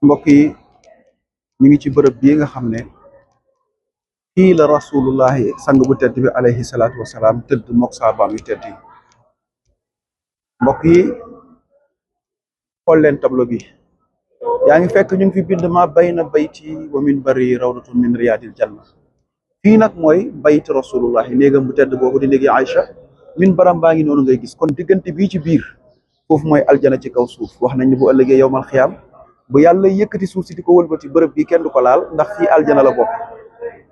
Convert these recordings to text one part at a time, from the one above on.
mbokk yi ñu ngi ci bërëb bii nga xam ne fii la rasulullahi sang bu tedd bi alayhi salaatu wasalaam tëdd mook saabaam yu tedd yi. mbokk yi xool leen tableau bi yaa ngi fekk ñu ngi fi bind ma bayna bayti wa minbari rawdatun min riyadil janna. fii nag mooy bayt rasulullahi néegam bu tedd boobu di néegi Aïcha minbaram baa ngi noonu ngay gis kon diggante bii ci biir foofu mooy aljana ci kaw suuf. wax nañ ne bu ëllëgee yowmal xiyaam bu yàlla yëkkati suuf si di ko wëlbati bërëb bi kenn du ko laal ndax fii aljana la bokk.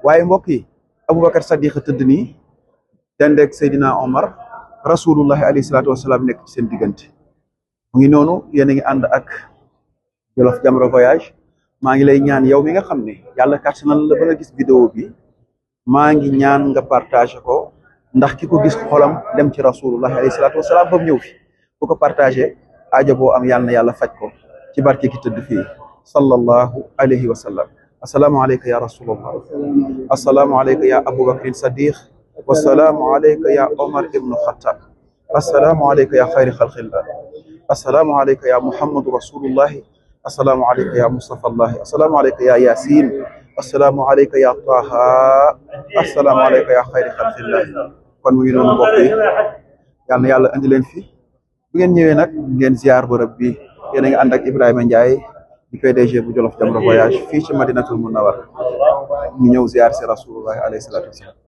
waaye mbokk yi Aboubacar Sadiq tëdd nii dendeeg Seydina Omar rasulullahi alayhi salaatu wasalaam nekk ci seen diggante. mu ngi noonu yéen a ngi ànd ak Jolof Jamra Voyage. maa ngi lay ñaan yow mi nga xam ne yàlla kàttanal la ba nga gis vidéo bi maa ngi ñaan nga partagé ko ndax ki ko gis xolam dem ci rasulullahi alayhi salaatu wasalaam ba mu ñëw fi bu ko partagé aajo boo am yàlla na yàlla faj ko ci barke ki tëdd fii sallallahu alayhi wa sallam. assalaamu alayka ya rasulallah, assalaamu alayka ya Aboubacar Sadiq, wassalaamu alayka ya Omar ibnu Khattab, assalaamu alayka ya xayri xalqillah, assalaamu alayka ya Muhammadu rasulullahi, assalaamu alayka ya Mustafa allahi, assalaamu alayka ya Yasin, assalaamu alayka ya Taha, assalaamu alayka ya xayri xalqillah. kon mu ngi noonu mbokk yi yal na yàlla andi leen fi bu ngeen ñëwee nag ngeen ziar bërëb bi. yéen a ngi ànd ak Ibrahima Ndiaye di PDG bu Jolof Jamra Voyage fii ci Madinatul Munawwara ñu ñëw ziar si rasulullahi alayhi salaatu wasalaam.